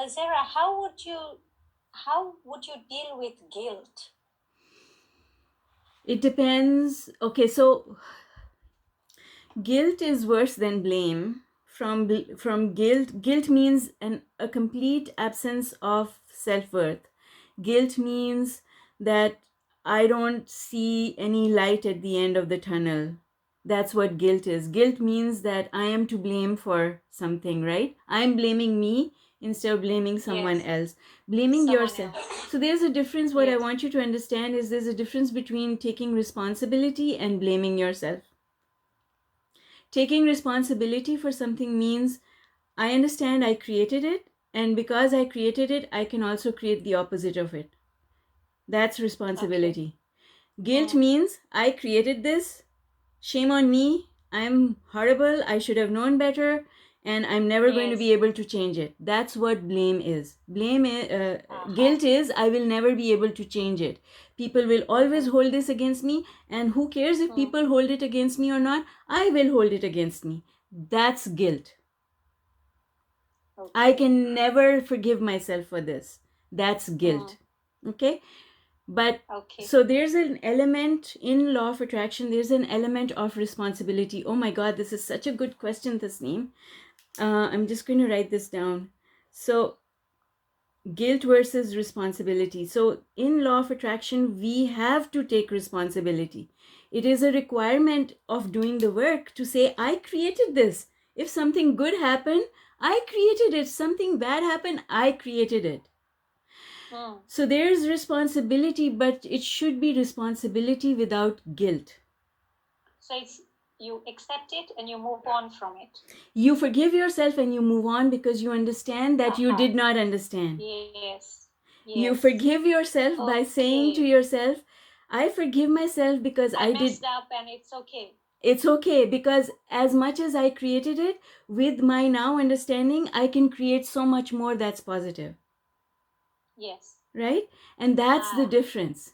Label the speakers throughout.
Speaker 1: Zara, how would you deal with guilt?
Speaker 2: It depends. Okay, so guilt is worse than blame. From guilt means a complete absence of self-worth. Guilt means that I don't see any light at the end of the tunnel. That's what guilt is. Guilt means that I am to blame for something, right? I'm blaming me instead of blaming someone
Speaker 1: Yes.
Speaker 2: else. Blaming
Speaker 1: Someone
Speaker 2: yourself.
Speaker 1: else.
Speaker 2: So there's a difference. What I
Speaker 1: Yes.
Speaker 2: want you to understand is there's a difference between taking responsibility and blaming yourself. Taking responsibility for something means I understand I created it, and because I created it, I can also create the opposite of it. That's responsibility. Guilt means I created this, shame on me, I'm horrible, I should have known better, and I'm never going to be
Speaker 1: Yes.
Speaker 2: able to change it. That's what blame is.
Speaker 1: Uh-huh.
Speaker 2: Guilt is I will never be able to change it. People will always hold this against me, and who cares if people hold it against me or not? I will hold it against me. That's guilt. I
Speaker 1: Okay.
Speaker 2: can never forgive myself for this. That's guilt. Okay? But
Speaker 1: Okay.
Speaker 2: so there's an element in law of attraction, there's an element of responsibility. Oh my God, this is such a good question, Tasneem. I'm just going to write this down. So, guilt versus responsibility. So, in law of attraction, we have to take responsibility. It is a requirement of doing the work to say, I created this. If something good happened, I created it. Something bad happened, I created it. So there's responsibility, but it should be responsibility without guilt.
Speaker 1: So it's you accept it and you move on from it.
Speaker 2: You forgive yourself and you move on because you understand that you did not understand.
Speaker 1: Yes.
Speaker 2: You
Speaker 1: Yes.
Speaker 2: forgive yourself by saying to
Speaker 1: Okay.
Speaker 2: yourself, I forgive myself because
Speaker 1: I
Speaker 2: I did.
Speaker 1: messed up and it's okay.
Speaker 2: It's okay because as much as I created it, with my now understanding, I can create so much more that's positive.
Speaker 1: Yes.
Speaker 2: Right? And that's the difference.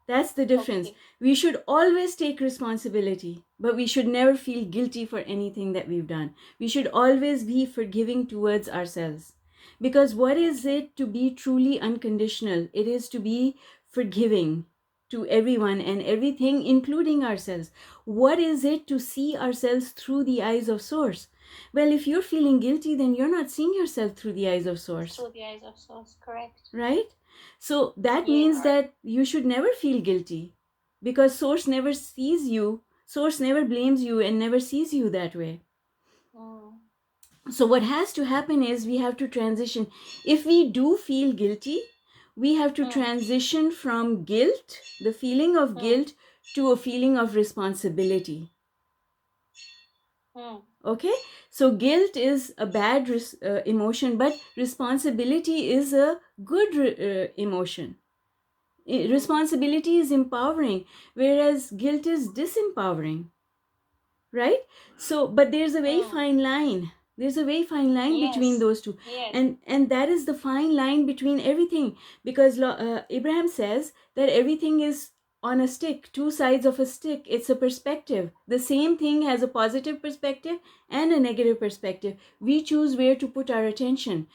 Speaker 2: That's the difference.
Speaker 1: Okay.
Speaker 2: We should always take responsibility, but we should never feel guilty for anything that we've done. We should always be forgiving towards ourselves. Because what is it to be truly unconditional? It is to be forgiving to everyone and everything, including ourselves. What is it to see ourselves through the eyes of Source? Well, if you're feeling guilty, then you're not seeing yourself through the eyes of Source.
Speaker 1: Through the eyes of Source, correct.
Speaker 2: Right? So that means that you should never feel guilty because Source never sees you, Source never blames you and never sees you that way. So what has to happen is we have to transition. If we do feel guilty, we have to transition from guilt, the feeling of guilt, to a feeling of responsibility. Okay, so guilt is a bad emotion, but responsibility is a good emotion. Responsibility is empowering, whereas guilt is disempowering, right? So, but there's a very fine line. There's a very fine line between those two. And that is the fine line between everything, because Abraham says that everything is on a stick, two sides of a stick. It's a perspective. The same thing has a positive perspective and a negative perspective. We choose where to put our attention.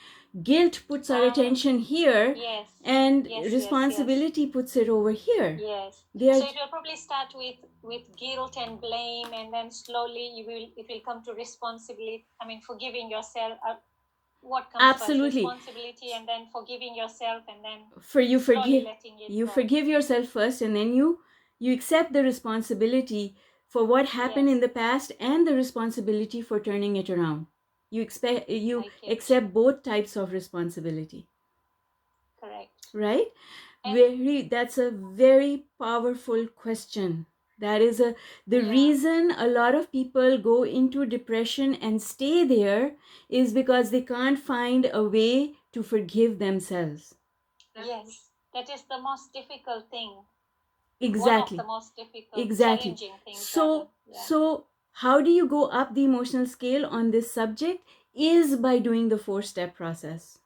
Speaker 2: Guilt puts our attention here, and responsibility puts it over here.
Speaker 1: Yes. So it will probably start with guilt and blame, and then slowly it will come to responsibility. I mean, forgiving yourself. What comes
Speaker 2: Absolutely.
Speaker 1: first? Responsibility, and then forgiving yourself, and then
Speaker 2: letting it
Speaker 1: you
Speaker 2: go. Forgive yourself first, and then you accept the responsibility for what happened in the past and the responsibility for turning it around. You accept both types of responsibility.
Speaker 1: Correct.
Speaker 2: Right? That's a very powerful question. That is the reason a lot of people go into depression and stay there is because they can't find a way to forgive themselves.
Speaker 1: Yes, that is the most difficult thing.
Speaker 2: Exactly.
Speaker 1: One of the most difficult, challenging things.
Speaker 2: So how do you go up the emotional scale on this subject is by doing the 4-step process.